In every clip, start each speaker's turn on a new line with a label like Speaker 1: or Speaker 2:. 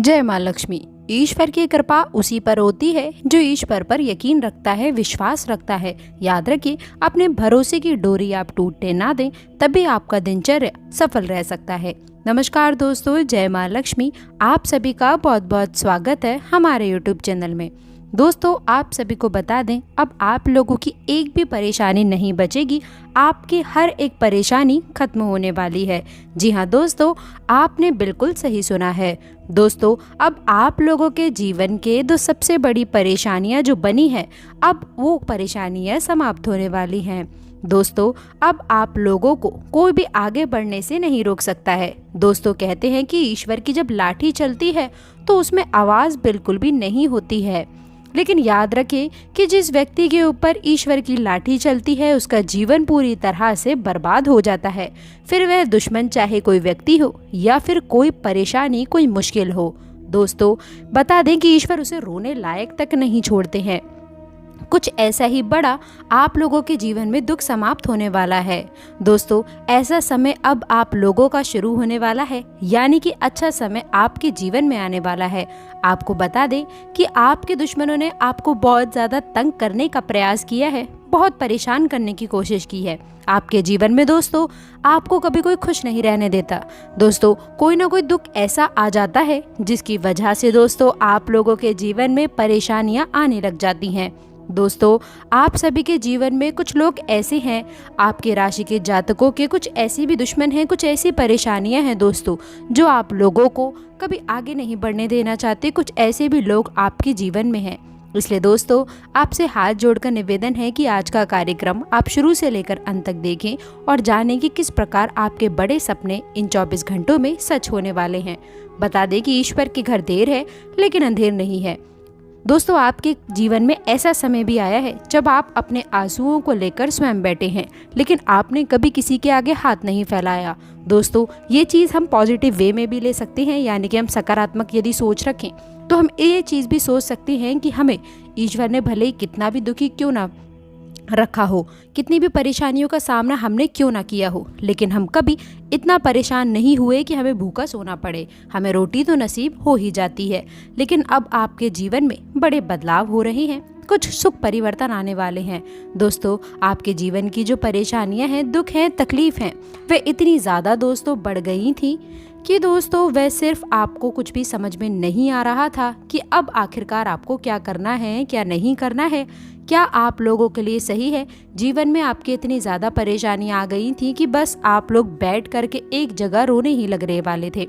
Speaker 1: जय माँ लक्ष्मी। ईश्वर की कृपा उसी पर होती है जो ईश्वर पर यकीन रखता है, विश्वास रखता है। याद रखिए, अपने भरोसे की डोरी आप टूटने ना दें, तभी आपका दिनचर्या सफल रह सकता है। नमस्कार दोस्तों, जय माँ लक्ष्मी। आप सभी का बहुत बहुत स्वागत है हमारे यूट्यूब चैनल में। दोस्तों, आप सभी को बता दें, अब आप लोगों की एक भी परेशानी नहीं बचेगी। आपकी हर एक परेशानी खत्म होने वाली है। जी हाँ दोस्तों, आपने बिल्कुल सही सुना है। दोस्तों, अब आप लोगों के जीवन के दो सबसे बड़ी परेशानियां जो बनी है, अब वो परेशानियां समाप्त होने वाली हैं। दोस्तों, अब आप लोगों को कोई भी आगे बढ़ने से नहीं रोक सकता है। दोस्तों, कहते हैं कि ईश्वर की जब लाठी चलती है तो उसमें आवाज़ बिल्कुल भी नहीं होती है। लेकिन याद रखें कि जिस व्यक्ति के ऊपर ईश्वर की लाठी चलती है, उसका जीवन पूरी तरह से बर्बाद हो जाता है। फिर वह दुश्मन चाहे कोई व्यक्ति हो या फिर कोई परेशानी, कोई मुश्किल हो। दोस्तों, बता दें कि ईश्वर उसे रोने लायक तक नहीं छोड़ते हैं। कुछ ऐसा ही बड़ा आप लोगों के जीवन में दुख समाप्त होने वाला है। दोस्तों, ऐसा समय अब आप लोगों का शुरू होने वाला है, यानी कि अच्छा समय आपके जीवन में आने वाला है। आपको बता दें कि आपके दुश्मनों ने आपको बहुत ज़्यादा तंग करने का प्रयास किया है, बहुत परेशान करने की कोशिश की है। आपके जीवन में दोस्तों, आपको कभी कोई खुश नहीं रहने देता। दोस्तों, कोई ना कोई दुख ऐसा आ जाता है जिसकी वजह से दोस्तों आप लोगों के जीवन में परेशानियां आने लग जाती हैं। दोस्तों, आप सभी के जीवन में कुछ लोग ऐसे हैं, आपके राशि के जातकों के कुछ ऐसी भी दुश्मन हैं, कुछ ऐसी परेशानियां हैं दोस्तों, जो आप लोगों को कभी आगे नहीं बढ़ने देना चाहते। कुछ ऐसे भी लोग आपके जीवन में हैं। इसलिए दोस्तों, आपसे हाथ जोड़कर निवेदन है कि आज का कार्यक्रम आप शुरू से लेकर अंत तक देखें और जानें कि किस प्रकार आपके बड़े सपने इन 24 घंटों में सच होने वाले हैं। बता दें कि ईश्वर के घर देर है लेकिन अंधेर नहीं है। दोस्तों, आपके जीवन में ऐसा समय भी आया है जब आप अपने आंसुओं को लेकर स्वयं बैठे हैं, लेकिन आपने कभी किसी के आगे हाथ नहीं फैलाया। दोस्तों, ये चीज़ हम पॉजिटिव वे में भी ले सकते हैं, यानी कि हम सकारात्मक यदि सोच रखें तो हम ये चीज़ भी सोच सकते हैं कि हमें ईश्वर ने भले ही कितना भी दुखी क्यों ना रखा हो, कितनी भी परेशानियों का सामना हमने क्यों ना किया हो, लेकिन हम कभी इतना परेशान नहीं हुए कि हमें भूखा सोना पड़े। हमें रोटी तो नसीब हो ही जाती है। लेकिन अब आपके जीवन में बड़े बदलाव हो रहे हैं, कुछ सुख परिवर्तन आने वाले हैं। दोस्तों, आपके जीवन की जो परेशानियां हैं, दुख हैं, तकलीफ हैं, वे इतनी ज़्यादा दोस्तों बढ़ गई थी कि दोस्तों वह सिर्फ आपको कुछ भी समझ में नहीं आ रहा था कि अब आखिरकार आपको क्या करना है, क्या नहीं करना है, क्या आप लोगों के लिए सही है। जीवन में आपकी इतनी ज़्यादा परेशानियां आ गई थी कि बस आप लोग बैठ करके एक जगह रोने ही लग रहे वाले थे।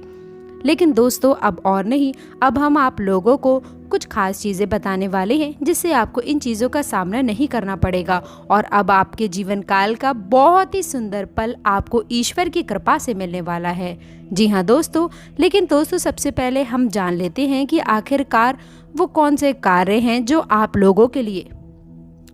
Speaker 1: लेकिन दोस्तों, अब और नहीं, अब हम आप लोगों को कुछ खास चीज़ें बताने वाले हैं जिससे आपको इन चीज़ों का सामना नहीं करना पड़ेगा और अब आपके जीवन काल का बहुत ही सुंदर पल आपको ईश्वर की कृपा से मिलने वाला है। जी हाँ दोस्तों, लेकिन दोस्तों सबसे पहले हम जान लेते हैं कि आखिरकार वो कौन से कार्य हैं जो आप लोगों के लिए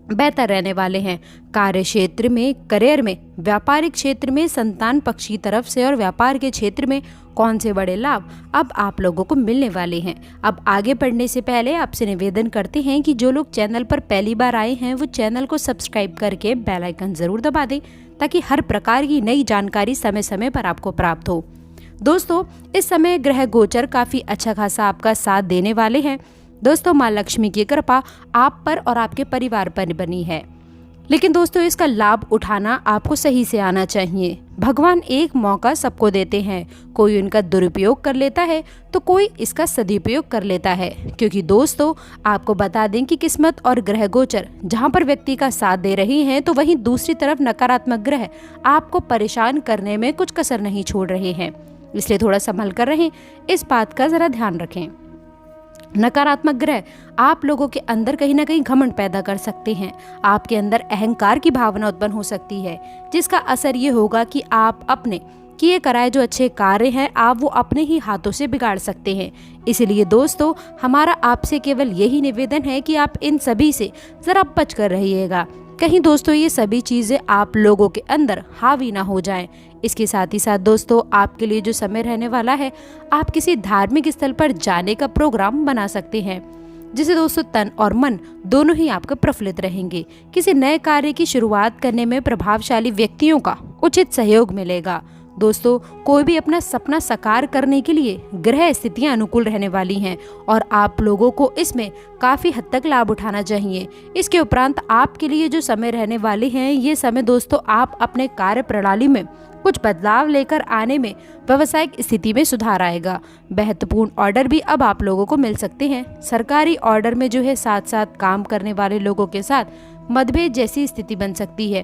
Speaker 1: बेहतर रहने वाले हैं। कार्य क्षेत्र में, करियर में, व्यापारिक क्षेत्र में, संतान पक्ष की तरफ से और व्यापार के क्षेत्र में कौन से बड़े लाभ अब आप लोगों को मिलने वाले हैं। अब आगे बढ़ने से पहले आपसे निवेदन करते हैं कि जो लोग चैनल पर पहली बार आए हैं वो चैनल को सब्सक्राइब करके बेल आइकन ज़रूर दबा दें, ताकि हर प्रकार की नई जानकारी समय समय पर आपको प्राप्त हो। दोस्तों, इस समय ग्रह गोचर काफ़ी अच्छा खासा आपका साथ देने वाले हैं। दोस्तों, माँ लक्ष्मी की कृपा आप पर और आपके परिवार पर बनी है, लेकिन दोस्तों इसका लाभ उठाना आपको सही से आना चाहिए। भगवान एक मौका सबको देते हैं, कोई उनका दुरुपयोग कर लेता है तो कोई इसका सदुपयोग कर लेता है। क्योंकि दोस्तों, आपको बता दें कि किस्मत और ग्रह गोचर जहाँ पर व्यक्ति का साथ दे रही हैं, तो वहीं दूसरी तरफ नकारात्मक ग्रह आपको परेशान करने में कुछ कसर नहीं छोड़ रहे हैं। इसलिए थोड़ा संभल कर रहें, इस बात का ज़रा ध्यान रखें। नकारात्मक ग्रह आप लोगों के अंदर कहीं ना कहीं घमंड पैदा कर सकते हैं। आपके अंदर अहंकार की भावना उत्पन्न हो सकती है, जिसका असर ये होगा कि आप अपने किए कराए जो अच्छे कार्य हैं, आप वो अपने ही हाथों से बिगाड़ सकते हैं। इसलिए दोस्तों, हमारा आपसे केवल यही निवेदन है कि आप इन सभी से ज़रा बच कर रहिएगा, कहीं दोस्तों ये सभी चीज़ें आप लोगों के अंदर हावी ना हो जाएं। इसके साथ ही साथ दोस्तों, आपके लिए जो समय रहने वाला है, आप किसी धार्मिक स्थल पर जाने का प्रोग्राम बना सकते हैं, जिससे दोस्तों तन और मन दोनों ही आपके प्रफुल्लित रहेंगे। किसी नए कार्य की शुरुआत करने में प्रभावशाली व्यक्तियों का उचित सहयोग मिलेगा। दोस्तों, कोई भी अपना सपना साकार करने के लिए ग्रह स्थितियां अनुकूल रहने वाली हैं और आप लोगों को इसमें काफ़ी हद तक लाभ उठाना चाहिए। इसके उपरांत आपके लिए जो समय रहने वाले हैं, ये समय दोस्तों आप अपने कार्य प्रणाली में कुछ बदलाव लेकर आने में व्यावसायिक स्थिति में सुधार आएगा। महत्वपूर्ण ऑर्डर भी अब आप लोगों को मिल सकते हैं। सरकारी ऑर्डर में जो है साथ साथ काम करने वाले लोगों के साथ मतभेद जैसी स्थिति बन सकती है,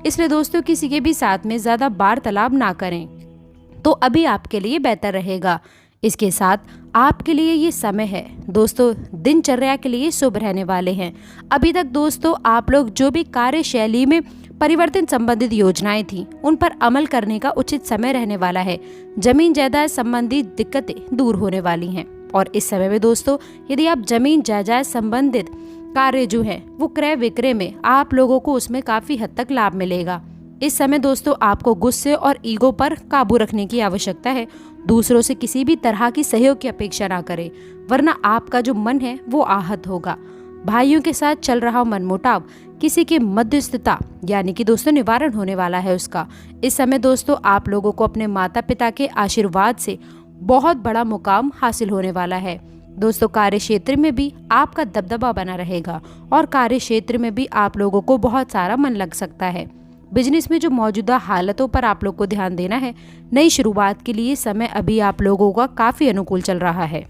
Speaker 1: इसलिए दोस्तों किसी के भी साथ में ज़्यादा वार्तालाप ना करें तो अभी आपके लिए बेहतर रहेगा। इसके साथ आपके लिए ये समय है दोस्तों दिनचर्या के लिए शुभ रहने वाले हैं। अभी तक दोस्तों आप लोग जो भी कार्यशैली में परिवर्तन संबंधित योजनाएं थी उन पर अमल करने का उचित समय रहने वाला है। जमीन जायदाद संबंधित दिक्कतें दूर होने वाली हैं और इस समय में दोस्तों यदि आप जमीन जायदाद संबंधित कार्य जो है वो क्रय विक्रय में आप लोगों को उसमें काफी हद तक लाभ मिलेगा। इस समय दोस्तों आपको गुस्से और ईगो पर काबू रखने की आवश्यकता है। दूसरों से किसी भी तरह की सहयोग की अपेक्षा ना करें, वरना आपका जो मन है वो आहत होगा। भाइयों के साथ चल रहा मनमुटाव किसी की मध्यस्थता यानी कि दोस्तों निवारण होने वाला है उसका। इस समय दोस्तों आप लोगों को अपने माता पिता के आशीर्वाद से बहुत बड़ा मुकाम हासिल होने वाला है। दोस्तों कार्य क्षेत्र में भी आपका दबदबा बना रहेगा और कार्य क्षेत्र में भी आप लोगों को बहुत सारा मन लग सकता है। बिजनेस में जो मौजूदा हालतों पर आप लोग को ध्यान देना है। नई शुरुआत के लिए समय अभी आप लोगों का काफ़ी अनुकूल चल रहा है।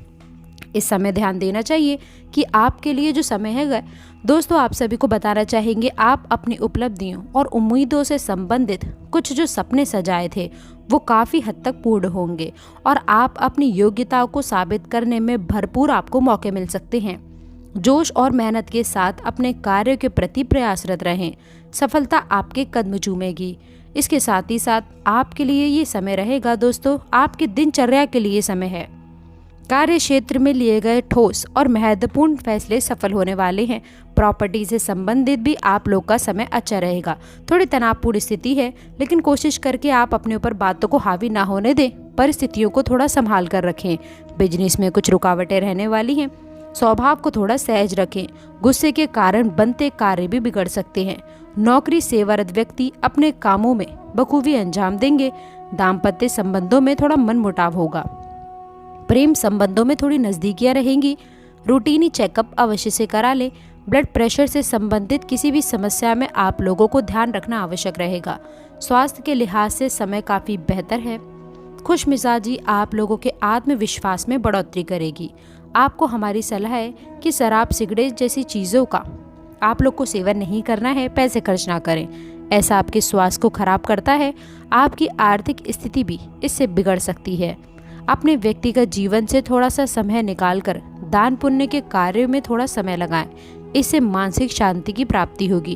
Speaker 1: इस समय ध्यान देना चाहिए कि आपके लिए जो समय है दोस्तों आप सभी को बताना चाहेंगे आप अपनी उपलब्धियों और उम्मीदों से संबंधित कुछ जो सपने सजाए थे वो काफ़ी हद तक पूर्ण होंगे और आप अपनी योग्यताओं को साबित करने में भरपूर आपको मौके मिल सकते हैं। जोश और मेहनत के साथ अपने कार्य के प्रति प्रयासरत रहें, सफलता आपके कदम चूमेगी। इसके साथ ही साथ आपके लिए ये समय रहेगा दोस्तों आपकी दिनचर्या के लिए समय है। कार्य क्षेत्र में लिए गए ठोस और महत्वपूर्ण फैसले सफल होने वाले हैं। प्रॉपर्टी से संबंधित भी आप लोग का समय अच्छा रहेगा। थोड़ी तनावपूर्ण स्थिति है लेकिन कोशिश करके आप अपने ऊपर बातों को हावी ना होने दें, परिस्थितियों को थोड़ा संभाल कर रखें। बिजनेस में कुछ रुकावटें रहने वाली हैं, स्वभाव को थोड़ा सहज रखें। गुस्से के कारण बनते कार्य भी बिगड़ सकते हैं। नौकरी सेवारत व्यक्ति अपने कामों में बखूबी अंजाम देंगे। दाम्पत्य संबंधों में थोड़ा मनमुटाव होगा। प्रेम संबंधों में थोड़ी नज़दीकियां रहेंगी। रूटीनी चेकअप अवश्य से करा लें। ब्लड प्रेशर से संबंधित किसी भी समस्या में आप लोगों को ध्यान रखना आवश्यक रहेगा। स्वास्थ्य के लिहाज से समय काफ़ी बेहतर है। खुश मिजाजी आप लोगों के आत्मविश्वास में बढ़ोतरी करेगी। आपको हमारी सलाह है कि शराब सिगरेट जैसी चीज़ों का आप लोग को सेवन नहीं करना है, पैसे खर्च ना करें, ऐसा आपके स्वास्थ्य को खराब करता है। आपकी आर्थिक स्थिति भी इससे बिगड़ सकती है। अपने व्यक्तिगत जीवन से थोड़ा सा समय निकालकर दान पुण्य के कार्यों में थोड़ा समय लगाएं, इससे मानसिक शांति की प्राप्ति होगी।